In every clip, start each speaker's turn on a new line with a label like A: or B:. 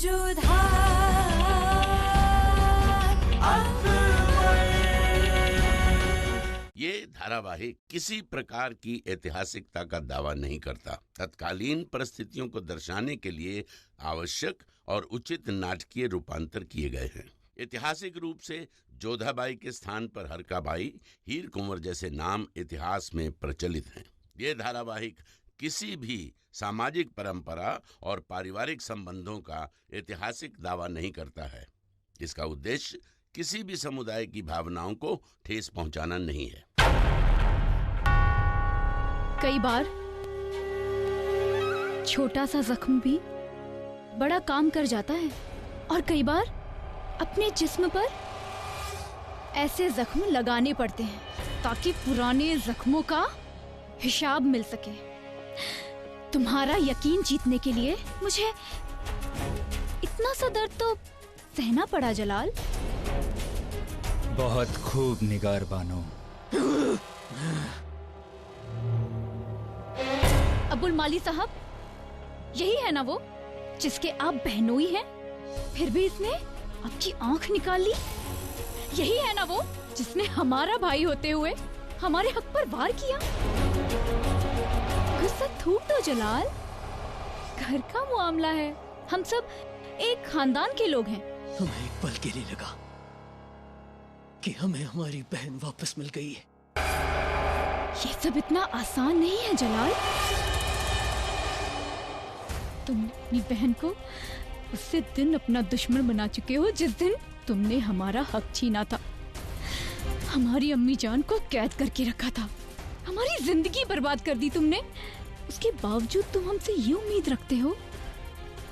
A: ये धारावाहिक किसी प्रकार की ऐतिहासिकता का दावा नहीं करता। तत्कालीन परिस्थितियों को दर्शाने के लिए आवश्यक और उचित नाटकीय रूपांतर किए गए हैं। ऐतिहासिक रूप से जोधाबाई के स्थान पर हरकाबाई, हीर कुंवर जैसे नाम इतिहास में प्रचलित हैं। ये धारावाहिक किसी भी सामाजिक परंपरा और पारिवारिक संबंधों का ऐतिहासिक दावा नहीं करता है। इसका उद्देश्य किसी भी समुदाय की भावनाओं को ठेस पहुंचाना नहीं है।
B: कई बार छोटा सा जख्म भी बड़ा काम कर जाता है, और कई बार अपने जिस्म पर ऐसे जख्म लगाने पड़ते हैं ताकि पुराने जख्मों का हिसाब मिल सके। तुम्हारा यकीन जीतने के लिए मुझे इतना सा दर्द तो सहना पड़ा जलाल।
C: बहुत खूब निगार बानो।
B: अबुल माली साहब, यही है ना वो जिसके आप बहनोई हैं, फिर भी इसने आपकी आंख निकाल ली? यही है ना वो जिसने हमारा भाई होते हुए हमारे हक पर वार किया? गुस्सा थूक दो जलाल, घर का मामला है, हम सब एक खानदान के लोग हैं।
D: हमें एक पल के लिए लगा कि हमें हमारी बहन वापस मिल गई है।
B: ये सब इतना आसान नहीं है जलाल। तुम अपनी बहन को उससे दिन अपना दुश्मन बना चुके हो जिस दिन तुमने हमारा हक छीना था, हमारी अम्मी जान को कैद करके रखा था, हमारी जिंदगी बर्बाद कर दी तुमने। उसके बावजूद तुम हमसे ये उम्मीद रखते हो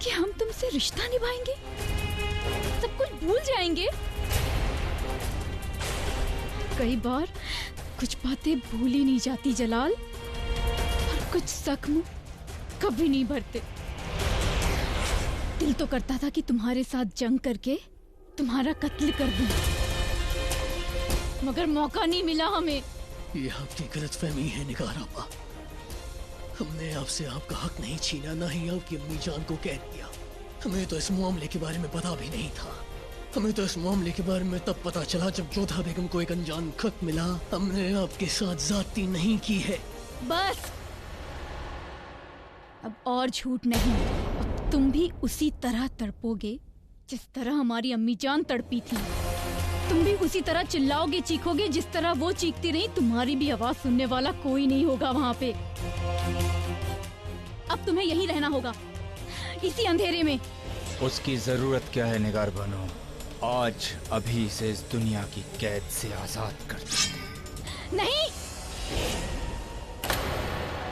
B: कि हम तुमसे रिश्ता निभाएंगे, सब कुछ भूल जाएंगे। कई बार कुछ बातें भूल ही नहीं जाती जलाल, और कुछ जख्म कभी नहीं भरते। दिल तो करता था कि तुम्हारे साथ जंग करके तुम्हारा कत्ल कर दूं, मगर मौका नहीं मिला हमें।
D: ये आपकी गलतफहमी है निगार आपा। हमने आपसे आपका हक नहीं छीना, ना ही आपकी अम्मी जान को कैद किया। हमें तो इस मामले के बारे में पता भी नहीं था। हमें तो इस मामले के बारे में तब पता चला जब जोधा बेगम को एक अनजान खत मिला। हमने आपके साथ ज्यादती नहीं की है।
B: बस अब और झूठ नहीं। अब तुम भी उसी तरह तड़पोगे जिस तरह हमारी अम्मी जान तड़पी थी। तुम भी उसी तरह चिल्लाओगे, चीखोगे जिस तरह वो चीखती रही। तुम्हारी भी आवाज सुनने वाला कोई नहीं होगा वहाँ पे। अब तुम्हें यहीं रहना होगा, इसी अंधेरे में।
C: उसकी जरूरत क्या है निगार बानो? आज अभी से इस दुनिया की कैद से आजाद कर दो।
B: नहीं,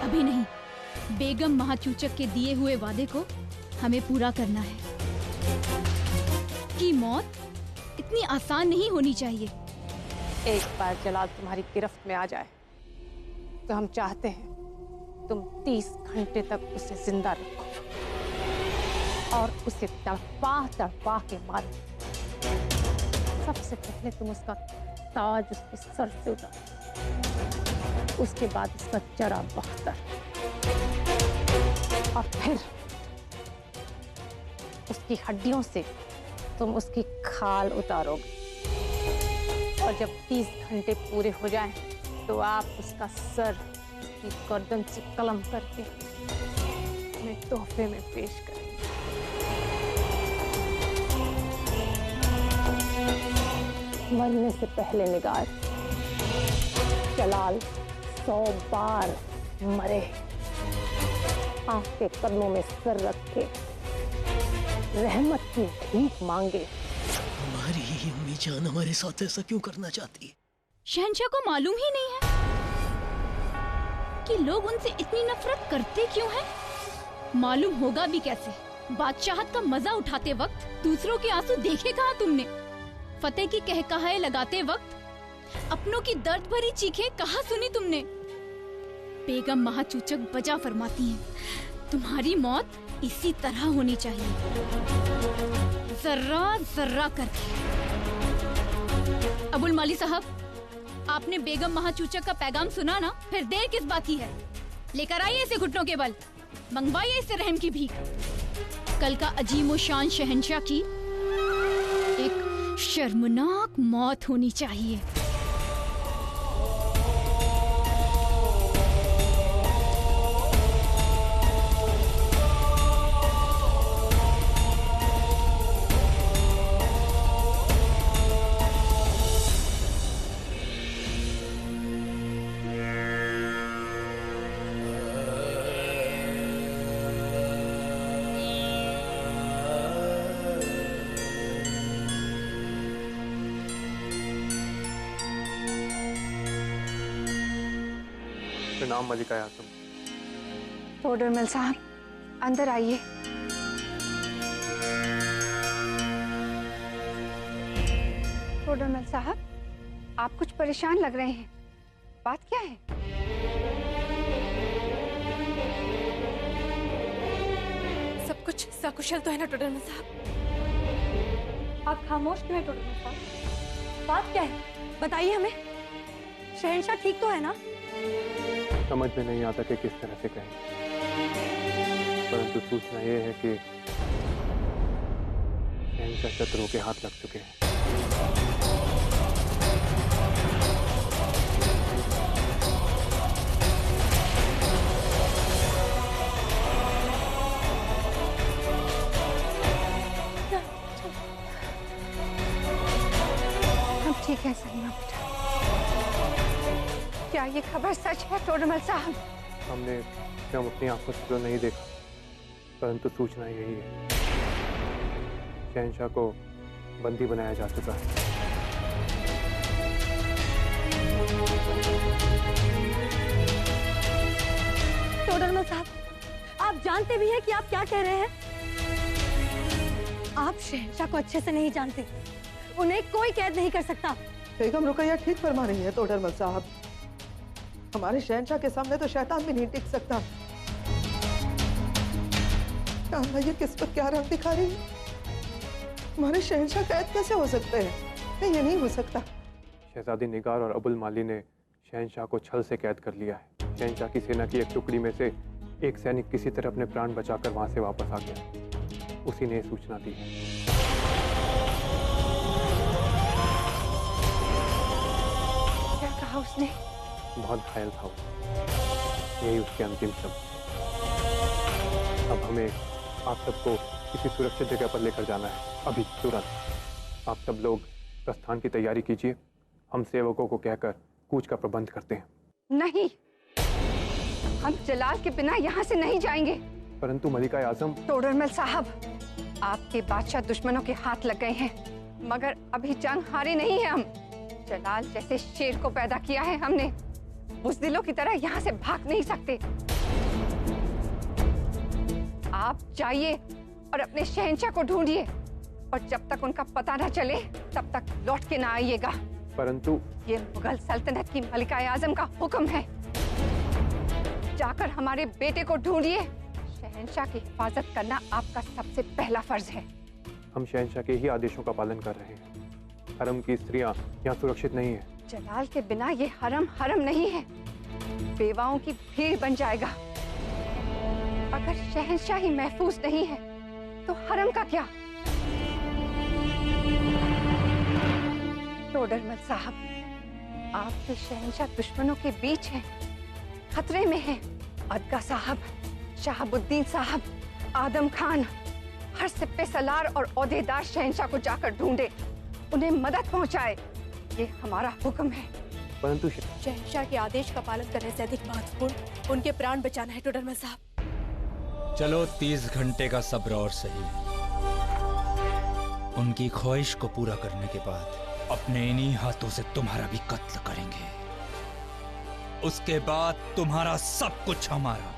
B: अभी नहीं। बेगम महाचूचक के दिए हुए वादे को हमें पूरा करना है। की मौत इतनी आसान नहीं होनी चाहिए।
E: एक बार जलाल तुम्हारी गिरफ्त में आ जाए तो हम चाहते हैं तुम 30 घंटे तक उसे जिंदा रखो और उसे तड़पा तड़पा के मारो। सबसे पहले तुम उसका ताज उसके सर से उतारो, उसके बाद उसका जरा बख्तर, और फिर उसकी हड्डियों से तुम उसकी खाल उतारोगे। और जब 30 घंटे पूरे हो जाएं, तो आप उसका सर उसकी गर्दन से कलम करके हमें तोहफे में पेश करें। मरने से पहले निगार, जलाल 100 बार मरे, आपके कदमों में सर रख के रहमत की भीख मांगे।
D: हमारी ही अम्मी जान हमारे साथ ऐसा क्यों करना चाहती है?
B: शहंशाह को मालूम ही नहीं है कि लोग उनसे इतनी नफरत करते क्यों हैं। मालूम होगा भी कैसे? बादशाहत का मजा उठाते वक्त दूसरों के आंसू देखे कहाँ तुमने? फतेह की कहकहाए लगाते वक्त अपनों की दर्द भरी चीखें कहाँ सुनी तुमने? बेगम महाचूचक बजा फरमाती हैं, तुम्हारी मौत इसी तरह होनी चाहिए, जर्रा जर्रा करके। अबुल माली साहब, आपने बेगम महाचूचक का पैगाम सुना ना? फिर देर किस बात की है? लेकर आइए इसे घुटनों के बल, मंगवाइए इससे रहम की भीख। कल का अजीमो शान शहंशाह की एक शर्मनाक मौत होनी चाहिए।
F: प्रणाम मलिका आजम।
E: टोडरमल साहब, अंदर आइए। टोडरमल साहब, आप कुछ परेशान लग रहे हैं, बात क्या है?
G: सब कुछ सकुशल तो है ना टोडरमल साहब?
H: आप खामोश क्यों हैं टोडरमल साहब? बात क्या है, बताइए हमें। शहंशाह ठीक तो है ना?
F: समझ में नहीं आता कि किस तरह से कहें, परंतु सूचना यह है कि शहंशाह शत्रुओं के हाथ लग चुके हैं।
E: हम ठीक है सलीमा बेटा। क्या ये खबर सच है टोडरमल साहब?
F: हमने स्वयं अपनी आंखों से तो नहीं देखा, परंतु सूचना यही है, शहंशाह को बंदी बनाया जा चुका है।
H: टोडरमल साहब, आप जानते भी हैं कि आप क्या कह रहे हैं? आप शहंशाह को अच्छे से नहीं जानते, उन्हें कोई कैद नहीं कर सकता।
I: बेगम रुकैया ठीक फरमा रही है टोडरमल साहब। हमारे शहंशाह के सामने तो शैतान भी नहीं टिक सकता। अल्लाह, ये किस्मत क्या रंग दिखा रही है? हमारे शहंशाह कैद कैसे हो सकते हैं? नहीं, ये नहीं हो सकता।
F: शहजादी निगार और अबुल माली ने शहंशाह को छल से कैद कर लिया है। शहंशाह की सेना की एक टुकड़ी में से एक सैनिक किसी तरह अपने प्राण बचाकर वहां से वापस आ गया, उसी ने सूचना दी है।
E: क्या कहा उसने?
F: बहुत घायल था वो, यही उसके अंतिम शब्द। अब हमें आप सबको किसी सुरक्षित जगह पर लेकर जाना है, अभी तुरंत। आप सब लोग प्रस्थान की तैयारी कीजिए, हम सेवकों को कहकर कूच का प्रबंध करते हैं।
E: नहीं, हम जलाल के बिना यहाँ से नहीं जाएंगे।
F: परंतु मलिका आजम।
E: टोडरमल साहब, आपके बादशाह दुश्मनों के हाथ लग गए हैं, मगर अभी जंग हारे नहीं है हम। जलाल जैसे शेर को पैदा किया है हमने, बुज़दिलों की तरह यहाँ से भाग नहीं सकते। आप जाइए और अपने शहंशाह को ढूंढिए, और जब तक उनका पता न चले तब तक लौट के ना आइएगा।
F: परंतु
E: ये मुगल सल्तनत की मलिका आजम का हुक्म है। जाकर हमारे बेटे को ढूंढिए। शहंशाह की हिफाजत करना आपका सबसे पहला फर्ज है।
F: हम शहंशाह के ही आदेशों का पालन कर रहे हैं। हरम की स्त्रियां यहाँ सुरक्षित नहीं है।
E: जलाल के बिना ये हरम हरम नहीं है, बेवाओं की भीड़ बन जाएगा। अगर शहंशाह ही महफूज नहीं है तो हरम का क्या? टोडरमल साहब, आपके शहंशाह दुश्मनों के बीच हैं, खतरे में हैं। अदगा साहब, शहाबुद्दीन साहब, आदम खान, हर सिप्पे सलार और ओहदेदार शहंशाह को जाकर ढूंढे, उन्हें मदद पहुंचाए। ये हमारा हुक्म है।
F: परंतु
G: शहंशाह के आदेश का पालन करने से अधिक महत्वपूर्ण उनके प्राण बचाना है टोडरमल साहब।
C: चलो 30 घंटे का सब्र और सही। उनकी ख्वाहिश को पूरा करने के बाद अपने इन्हीं हाथों से तुम्हारा भी कत्ल करेंगे। उसके बाद तुम्हारा सब कुछ हमारा,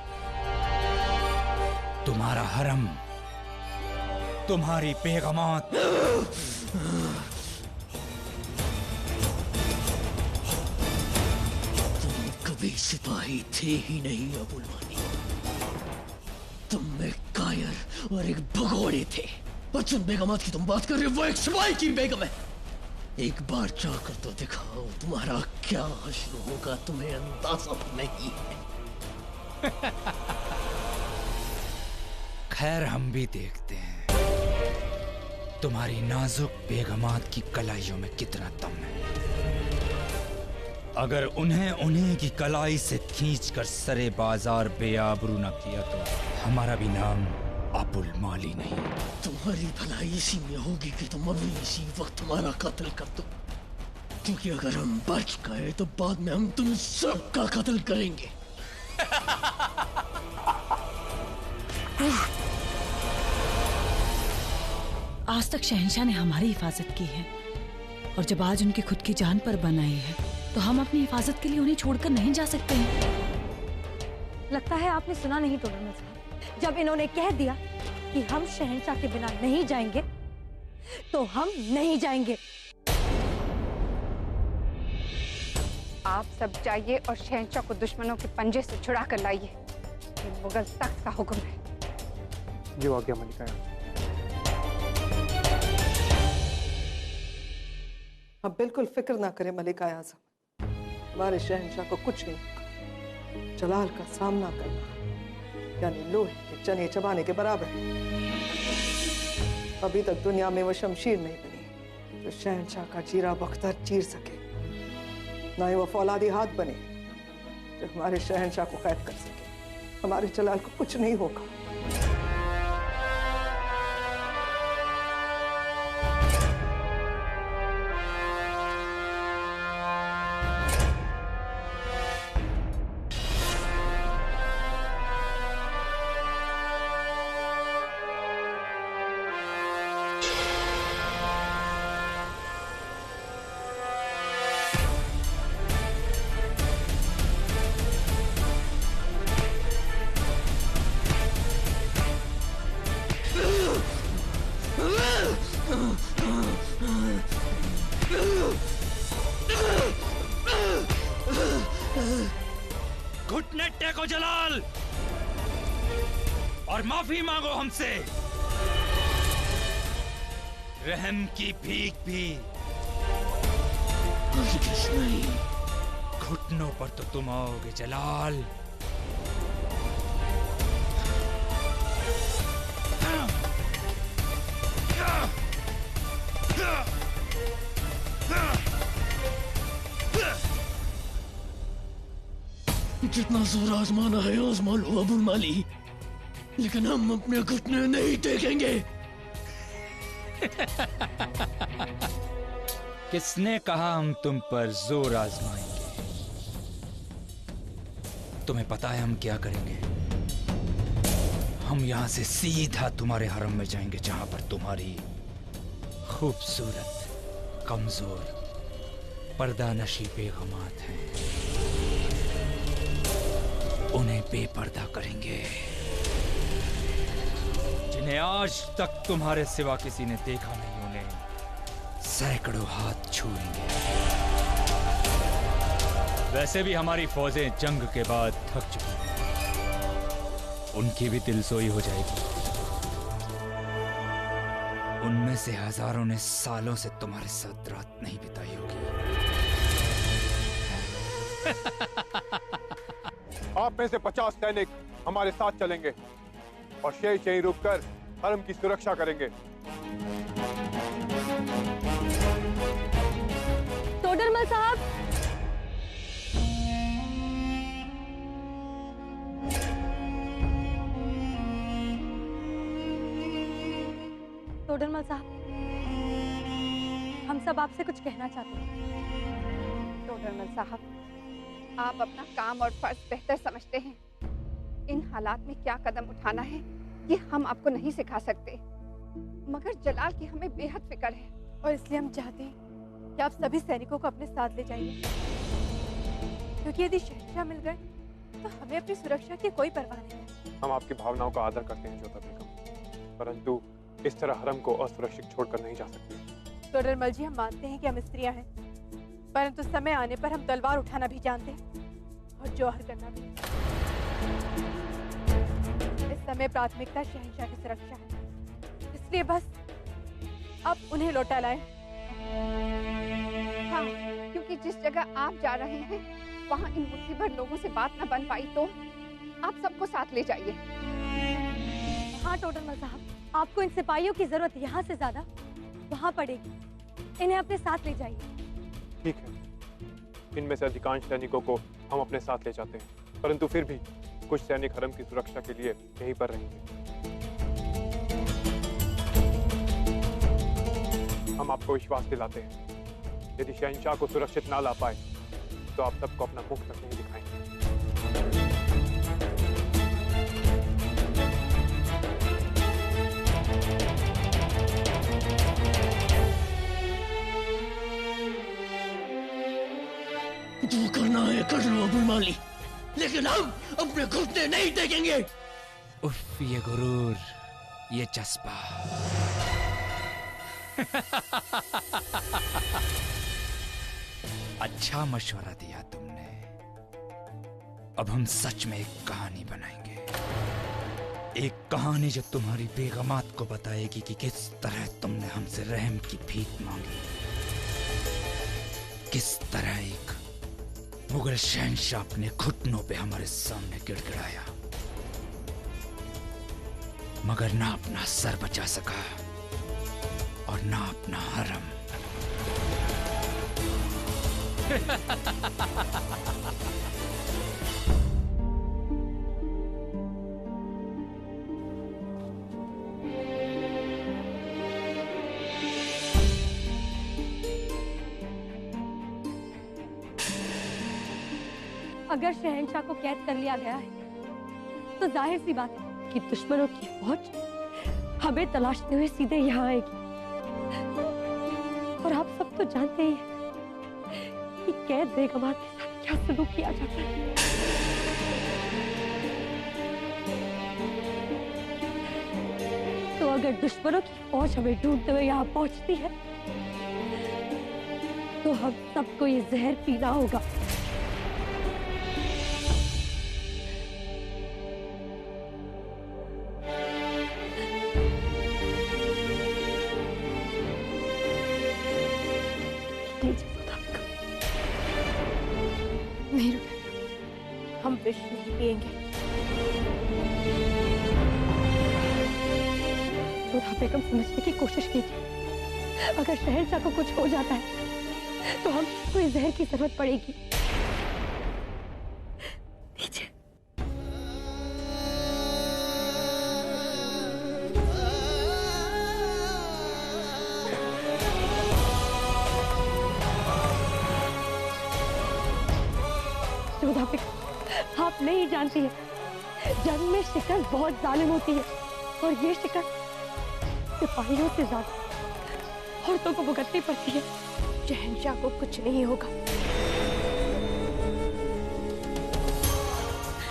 C: तुम्हारा हरम, तुम्हारी बेगमात।
D: तुम कभी सिपाही थे ही नहीं अबुल माली। तुम एक कायर और एक भगोड़े थे। और जिन बेगमात की तुम बात कर रहे हो वो एक सिपाही की बेगम है। एक बार जाकर तो दिखाओ तुम्हारा क्या हश्र होगा, तुम्हें अंदाजा नहीं है।
C: खैर हम भी देखते हैं तुम्हारी नाजुक बेगमात की कलाइयों में कितना दम है। अगर उन्हीं की कलाई से खींचकर सरे बाजार बेआबरू न किया तो हमारा भी नाम अबुल माली नहीं।
D: तुम्हारी भलाई इसी में होगी कि तुम अभी इसी वक्त हमारा कत्ल कर दो, क्योंकि अगर हम बच गए तो बाद में हम तुम सबका कत्ल करेंगे।
J: आज तक शहंशाह ने हमारी हिफाजत की है, और जब आज उनकी खुद की जान पर बन आए हैं तो हम अपनी हिफाजत के लिए उन्हें छोड़कर नहीं जा सकते हैं।
H: लगता है आपने सुना नहीं टोडरमल साहब। जब इन्होंने कह दिया कि हम शहंशाह के बिना नहीं जाएंगे तो हम नहीं जाएंगे।
E: आप सब जाइए और शहंशाह को दुश्मनों के पंजे से छुड़ा कर लाइए। ये मुगल तख्त का हुक्म है।
F: जो आज्ञा मलिका।
I: अब बिल्कुल फिक्र ना करें मलिका आज़म, हमारे शहंशाह को कुछ नहीं होगा। जलाल का सामना करना यानी लोहे के चने चबाने के बराबर है। अभी तक दुनिया में वो शमशीर नहीं बनी जो शहंशाह का चीरा बख्तर चीर सके, ना ही वो फौलादी हाथ बने जो हमारे शहंशाह को कैद कर सके। हमारे जलाल को कुछ नहीं होगा।
C: घुटने टेको जलाल और माफी मांगो हमसे। रहम की भीख भी
D: नहीं।
C: घुटनों पर तो तुम आओगे जलाल।
D: जितना जोर आजमाना है आजमा लो अबुल माली, लेकिन हम अपने घुटने नहीं टेकेंगे।
C: किसने कहा हम तुम पर जोर आजमाएंगे? तुम्हें पता है हम क्या करेंगे? हम यहां से सीधा तुम्हारे हरम में जाएंगे, जहां पर तुम्हारी खूबसूरत, कमजोर, पर्दानशी बेगमात हैं। उन्हें बेपर्दा करेंगे, जिन्हें आज तक तुम्हारे सिवा किसी ने देखा नहीं। उन्हें सैकड़ों हाथ छूएंगे। वैसे भी हमारी फौजें जंग के बाद थक चुकी हैं, उनकी भी दिलसोई हो जाएगी। उनमें से हजारों ने सालों से तुम्हारे साथ रात नहीं बिताई होगी।
F: आप में से 50 सैनिक हमारे साथ चलेंगे और शेष यहीं रुककर हरम की सुरक्षा करेंगे।
H: टोडरमल साहब, टोडरमल साहब, हम सब आपसे कुछ कहना चाहते हैं।
E: टोडरमल साहब, आप अपना काम और फर्ज बेहतर समझते हैं। इन हालात में क्या कदम उठाना है ये हम आपको नहीं सिखा सकते, मगर जलाल की हमें बेहद फिक्र है
G: और इसलिए हम चाहते हैं कि आप सभी सैनिकों को अपने साथ ले जाइए, क्योंकि यदि शहंशाह मिल गए तो हमें अपनी सुरक्षा की कोई परवाह नहीं है।
F: हम आपकी भावनाओं का आदर करते हैं जोधा बेगम, परंतु इस तरह हरम को असुरक्षित छोड़कर नहीं जा सकते।
G: टोडरमल जी, हम मानते हैं कि हम स्त्रियां हैं, परंतु समय आने पर हम तलवार उठाना भी जानते हैं और जौहर करना भी। इस समय प्राथमिकता शहंशाह की सुरक्षा है, इसलिए बस आप उन्हें लौटा लाएं।
E: हाँ, क्योंकि जिस जगह आप जा रहे हैं वहाँ इन मुट्ठी भर लोगों से बात न बन पाई तो आप सबको साथ ले जाइए।
H: हाँ टोडरमल साहब, आपको इन सिपाहियों की जरूरत यहाँ से ज्यादा वहाँ पड़ेगी। इन्हें अपने साथ ले जाइए।
F: ठीक है, इनमें से अधिकांश सैनिकों को हम अपने साथ ले जाते हैं, परंतु फिर भी कुछ सैनिक हरम की सुरक्षा के लिए यहीं पर रहेंगे। हम आपको विश्वास दिलाते हैं, यदि शहंशाह को सुरक्षित ना ला पाए तो आप सबको अपना मुख तक नहीं दिखाएंगे।
D: जो करना है कर लो अबुल माली, लेकिन हम अपने घुटने नहीं टेकेंगे।
C: उफ, ये गुरूर, ये जज्बा। अच्छा मशवरा दिया तुमने। अब हम सच में एक कहानी बनाएंगे, एक कहानी जो तुम्हारी बेगमात को बताएगी कि किस तरह तुमने हमसे रहम की भीख मांगी, किस तरह एक मुगल शहंशाह अपने घुटनों पे हमारे सामने गिड़गिड़ाया, मगर ना अपना सर बचा सका और ना अपना हरम।
H: अगर शहंशाह को कैद कर लिया गया है तो जाहिर सी बात है कि दुश्मनों की फौज हमें तलाशते हुए सीधे यहाँ आएगी। और आप सब तो जानते ही हैं कि कैद बेगमात के साथ क्या सलूक किया जाता है। तो अगर दुश्मनों की फौज हमें ढूंढते हुए यहाँ पहुंचती है तो हम सबको ये जहर पीना होगा।
E: नहीं रुकेंगे, हम विष नहीं पिएंगे।
H: जोधा बेगम समझने की कोशिश कीजिए, अगर शहंशाह को कुछ हो जाता है तो हम को इस जहर की जरूरत पड़ेगी। नीचे जोधा बेगम, आप नहीं जानती है, जंग में शिकस्त बहुत जालिम होती है और ये शिकस्त सिपाहियों से ज्यादा औरतों को भुगतनी पड़ती है।
E: शहंशाह को कुछ नहीं होगा,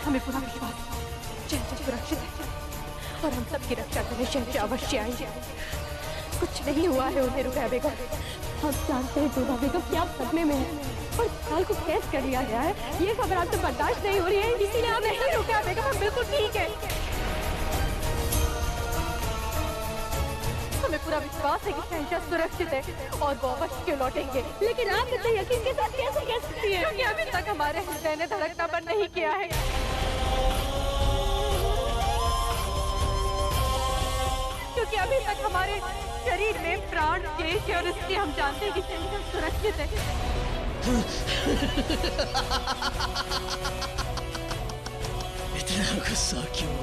E: हमें पूरा विश्वास है शहंशाह सुरक्षित है और हम सबकी रक्षा करने शहंशाह अवश्य आएंगे। कुछ नहीं हुआ है उन्हें रुकैया बेगम।
H: हम जानते हैं जोधा बेगम कि आप सदमे में हैं और साल को कैद कर लिया गया है। ये खबर आपसे बर्दाश्त नहीं हो रही है, इसीलिए आप नहीं रुकैया बेगम। हम बिल्कुल ठीक है,
E: हमें पूरा विश्वास है कि शहंशाह सुरक्षित है और वो अवश्य लौटेंगे।
H: लेकिन आप इतने यकीन के साथ कैसे कह सकती हैं?
E: क्योंकि अभी तक हमारे हृदय ने धड़कना बंद नहीं किया है। क्योंकि अभी तक हमारे शरीर में प्राण शेष है और इसलिए हम जानते हैं कि शहंशाह सुरक्षित है।
D: इतना गुस्सा क्यों?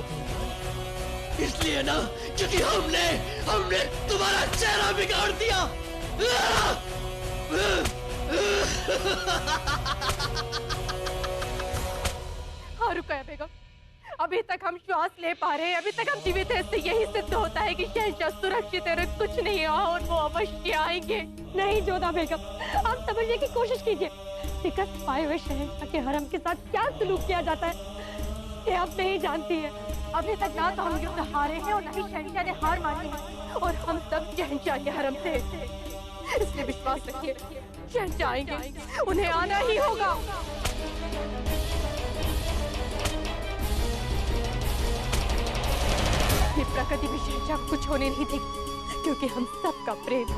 D: इसलिए ना क्योंकि हमने तुम्हारा चेहरा बिगाड़ दिया।
E: हाँ रुकैया बेगम, अभी तक हम श्वास ले पा रहे हैं, अभी तक हम जीवित हैं। इससे यही सिद्ध होता है कि शहंशाह सुरक्षित है, कुछ नहीं हुआ और वो अवश्य आएंगे।
H: नहीं जोधा बेगम, आप समझने की कोशिश कीजिए, शिकस्त पाए हुए शहंशाह के हरम के साथ क्या सलूक किया जाता है ये आप नहीं जानती है।
E: अभी तक ना तो हम युद्ध हारे हैं और ना ही शहंशाह ने हार मानी है और हम सब शहंशाह के हरम से। इसलिए विश्वास रखिए, शहंशाह आएंगे, उन्हें आना ही होगा। ये प्रकृति भी शहंशाह को कुछ होने नहीं देगी, क्योंकि हम सबका प्रेम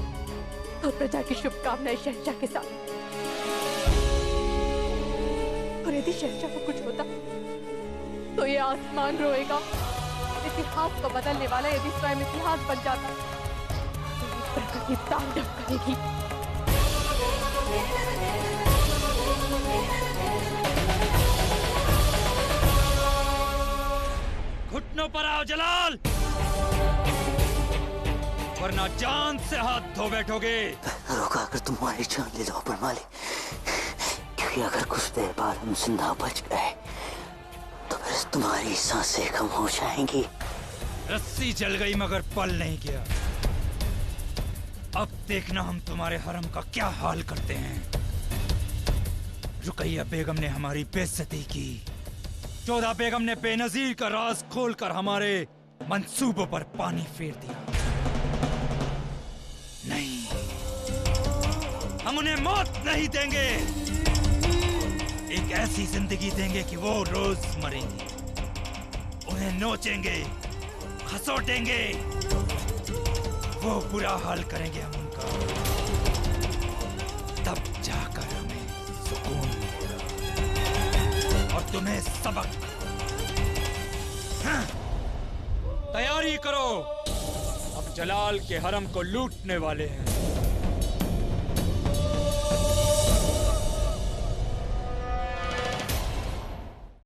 E: और प्रजा की शुभकामनाएं शहंशाह के साथ। और यदि शहंशाह को कुछ होता तो ये आसमान रोएगा,
G: इतिहास को बदलने वाला यदि स्वयं इतिहास बन जाता तो ये प्रकृति तांडव करेगी।
C: घुटनों पर आओ जलाल, वरना जान से हाथ धो बैठोगे।
K: रोका अगर तुम्हारी जान ले लो परमाली, क्योंकि अगर कुछ देर बाद हम जिंदा बच गए तो फिर तुम्हारी सांसें कम हो जाएंगी।
C: रस्सी जल गई मगर पल नहीं गया। अब देखना हम तुम्हारे हरम का क्या हाल करते हैं। रुकैया बेगम ने हमारी बेइज्जती की, जोधा बेगम ने बेनजीर का राज खोलकर हमारे मंसूबों पर पानी फेर दिया। नहीं, हम उन्हें मौत नहीं देंगे। एक ऐसी जिंदगी देंगे कि वो रोज मरेंगे। उन्हें नोचेंगे, खसोटेंगे, वो बुरा हाल करेंगे हम उनका। तब जाकर हमें सुकून मिलेगा और तुम्हें सबक। हाँ, तैयारी करो, अब जलाल के हरम को लूटने वाले हैं।